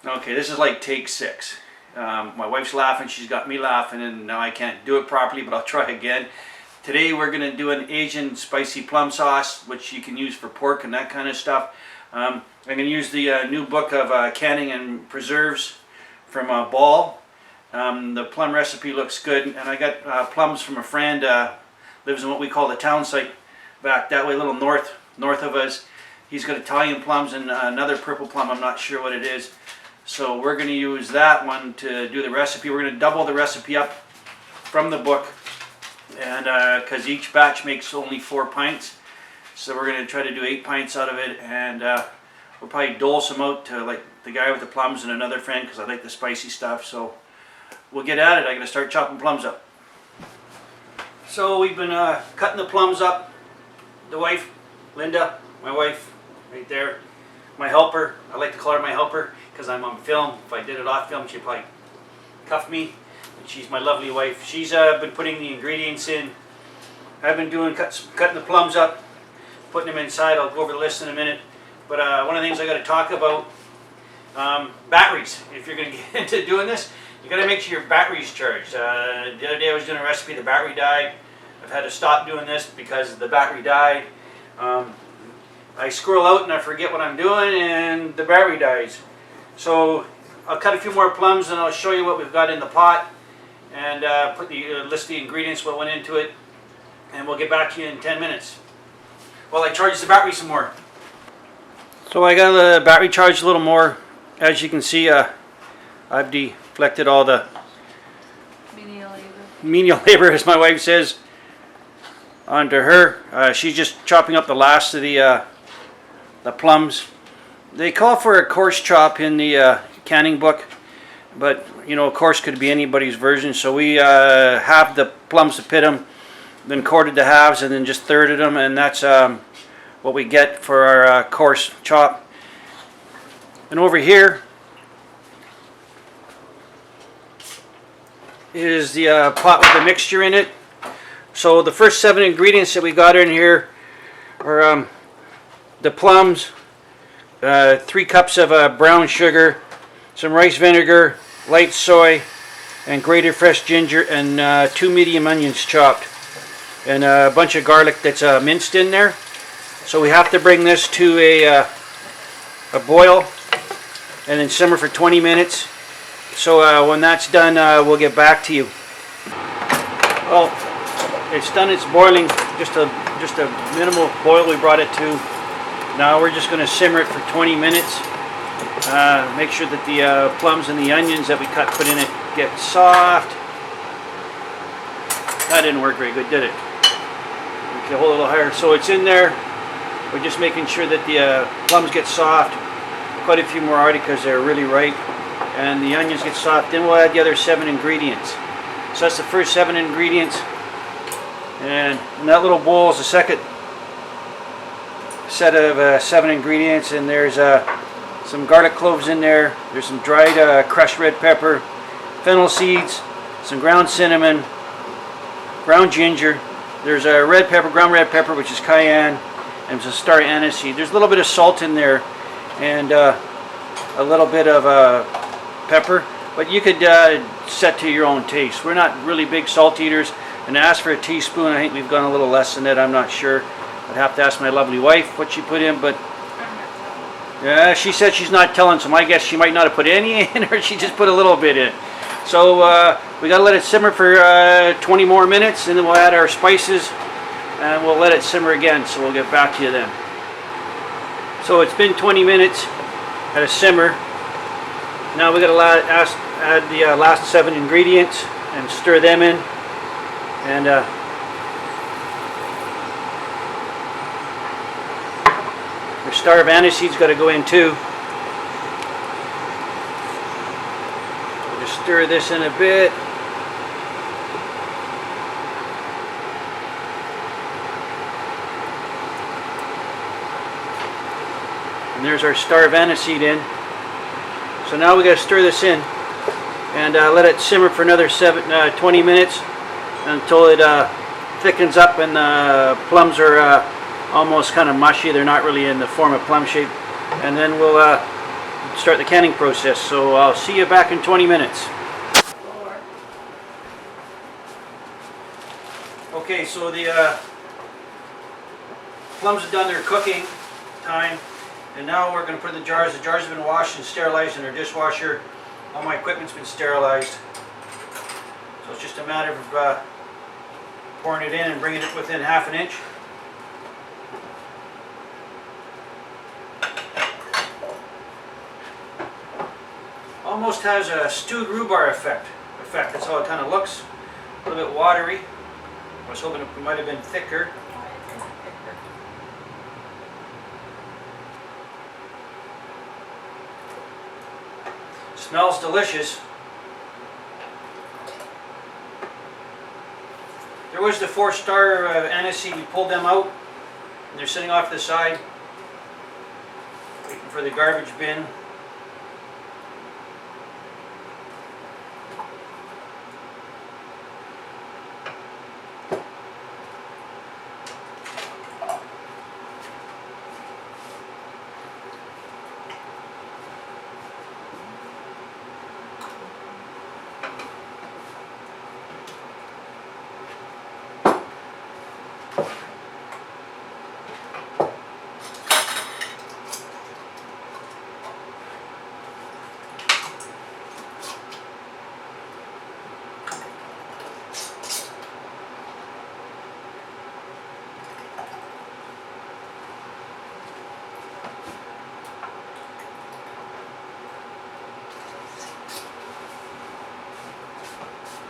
Okay, this is like take 6. My wife's laughing, she's got me laughing, and now I can't do it properly, but I'll try again. Today we're going to do an Asian spicy plum sauce, which you can use for pork and that kind of stuff. I'm going to use the new book of canning and preserves from Ball. The plum recipe looks good, and I got plums from a friend, lives in what we call the town site, back that way, a little north of us. He's got Italian plums and another purple plum, I'm not sure what it is. So we're going to use that one to do the recipe. We're going to double the recipe up from the book, and because each batch makes only 4 pints, so we're going to try to do 8 pints out of it, and we'll probably dole some out to like the guy with the plums and another friend, because I like the spicy stuff. So we'll get at it. I'm going to start chopping plums up. So we've been cutting the plums up. The wife, Linda, my wife, right there. My helper, I like to call her my helper because I'm on film. If I did it off film, she'd probably cuff me. And she's my lovely wife. She's been putting the ingredients in. I've been doing cutting the plums up, putting them inside. I'll go over the list in a minute. But one of the things I got to talk about, batteries. If you're going to get into doing this, you got to make sure your battery's charged. The other day I was doing a recipe, the battery died. I've had to stop doing this because the battery died. I scroll out and I forget what I'm doing and the battery dies. So I'll cut a few more plums and I'll show you what we've got in the pot, and list the ingredients, what went into it, and we'll get back to you in 10 minutes while I charge the battery some more. So I got the battery charged a little more. As you can see, I've deflected all the menial labor, as my wife says, onto her. She's just chopping up the last of the plums. They call for a coarse chop in the canning book, but you know, coarse could be anybody's version. So we halved the plums to pit them, then quartered the halves, and then just thirded them, and that's what we get for our coarse chop. And over here is the pot with the mixture in it. So the first 7 ingredients that we got in here are the plums, 3 cups of brown sugar, some rice vinegar, light soy, and grated fresh ginger, and 2 medium onions chopped, and a bunch of garlic that's minced in there. So we have to bring this to a boil and then simmer for 20 minutes. So when that's done, we'll get back to you. Well, it's done its boiling, just a minimal boil we brought it to. Now we're just going to simmer it for 20 minutes. Make sure that the plums and the onions that we put in it get soft. That didn't work very good, did it? Okay, hold it a little higher. So it's in there. We're just making sure that the plums get soft. Quite a few more already because they're really ripe. And the onions get soft. Then we'll add the other 7 ingredients. So that's the first 7 ingredients. And in that little bowl is the second set of 7 ingredients, and there's some garlic cloves in there. There's some dried crushed red pepper, fennel seeds, some ground cinnamon, ground ginger. There's a red pepper, ground red pepper, which is cayenne, and some star anise seed. There's a little bit of salt in there, and a little bit of pepper, but you could set to your own taste. We're not really big salt eaters, and ask for a teaspoon. I think we've gone a little less than that. I'm not sure. I'd have to ask my lovely wife what she put in, but yeah, she said she's not telling, so my guess she might not have put any in, or she just put a little bit in. So we got to let it simmer for 20 more minutes, and then we'll add our spices, and we'll let it simmer again, so we'll get back to you then. So it's been 20 minutes at a simmer. Now we got to add the last 7 ingredients and stir them in. And the star of anise seeds got to go in too. We'll just stir this in a bit. And there's our star of anise seed in. So now we got to stir this in and let it simmer for another 20 minutes. Until it thickens up and the plums are almost kind of mushy. They're not really in the form of plum shape. And then we'll start the canning process. So I'll see you back in 20 minutes. Okay, so the plums have done their cooking time, and now we're going to put in the jars. The jars have been washed and sterilized in our dishwasher. All my equipment's been sterilized. So it's just a matter of pouring it in and bringing it within half an inch. Almost has a stewed rhubarb effect. That's how it kind of looks. A little bit watery. I was hoping it might have been thicker. Smells delicious. There was the 4-star Anise. We pulled them out, and they're sitting off to the side, waiting for the garbage bin.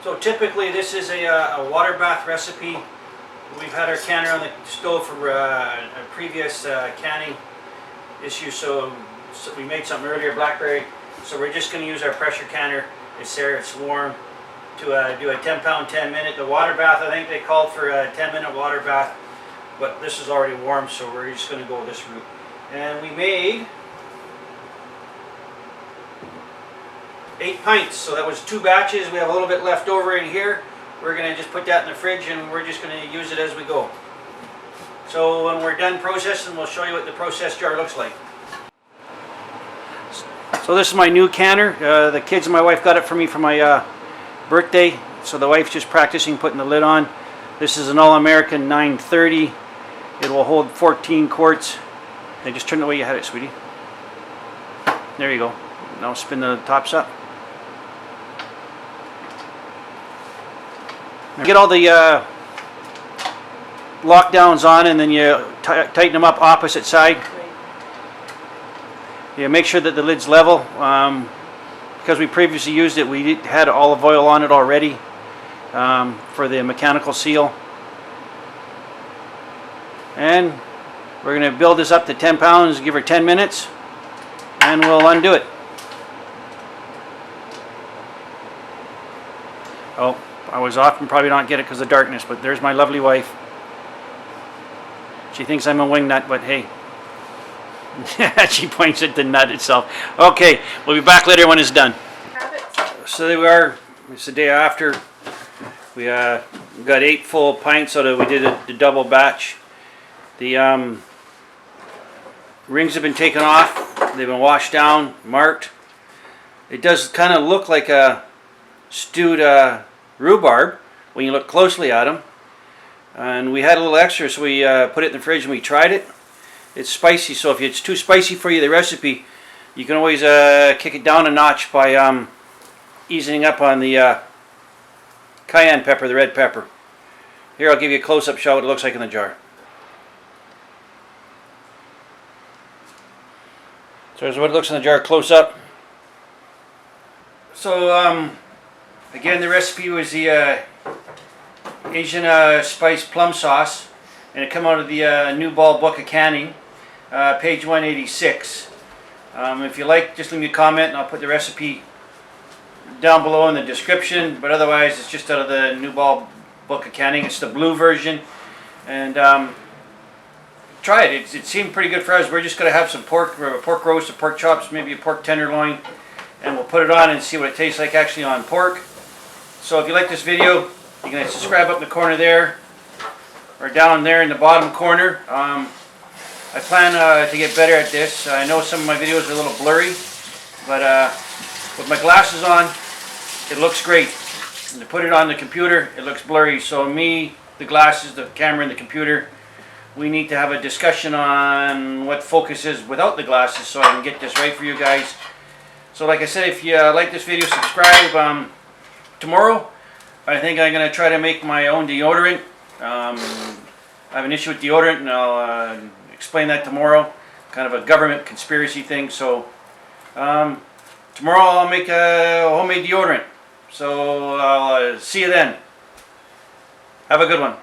So typically this is a water bath recipe. We've had our canner on the stove for a previous canning issue, so we made something earlier, blackberry. So we're just going to use our pressure canner. It's there, it's warm, to do a 10-pound, 10-minute. The water bath, I think they called for a 10-minute water bath, but this is already warm, so we're just going to go this route. And we made 8 pints, so that was 2 batches. We have a little bit left over in here. We're going to just put that in the fridge, and we're just going to use it as we go. So when we're done processing, we'll show you what the process jar looks like. So this is my new canner. The kids and my wife got it for me for my birthday, so the wife's just practicing putting the lid on. This is an All-American 930. It will hold 14 quarts. Then just turn the way you had it, sweetie. There you go. Now spin the tops up. Get all the lockdowns on, and then you tighten them up opposite side. You make sure that the lid's level. Because we previously used it, we had olive oil on it already for the mechanical seal. And we're going to build this up to 10 pounds, give her 10 minutes, and we'll undo it. Oh, I was off and probably not get it because of darkness, but there's my lovely wife. She thinks I'm a wing nut, but hey. She points at the nut itself. Okay, we'll be back later when it's done. So there we are. It's the day after. We got 8 full pints, so that we did the double batch. The rings have been taken off. They've been washed down, marked. It does kind of look like a stewed rhubarb when you look closely at them. And we had a little extra, so we put it in the fridge and we tried it. It's spicy, so if it's too spicy for you, the recipe, you can always kick it down a notch by easing up on the cayenne pepper, the red pepper. Here, I'll give you a close-up shot what it looks like in the jar. So here's what it looks in the jar close up. So again, the recipe was the Asian spice plum sauce, and it came out of the New Ball Book of Canning, page 186. If you like, just leave me a comment and I'll put the recipe down below in the description, but otherwise it's just out of the New Ball Book of Canning. It's the blue version, and try it. It seemed pretty good for us. We're just going to have some pork roast, or pork chops, maybe a pork tenderloin, and we'll put it on and see what it tastes like actually on pork. So if you like this video, you can subscribe up in the corner there, or down there in the bottom corner. I plan to get better at this. I know some of my videos are a little blurry, But with my glasses on, it looks great. And to put it on the computer, it looks blurry. So me, the glasses, the camera, and the computer, we need to have a discussion on what focus is without the glasses so I can get this right for you guys. So like I said, if you like this video, subscribe. Tomorrow, I think I'm going to try to make my own deodorant. I have an issue with deodorant, and I'll explain that tomorrow. Kind of a government conspiracy thing. So tomorrow I'll make a homemade deodorant. So I'll see you then. Have a good one.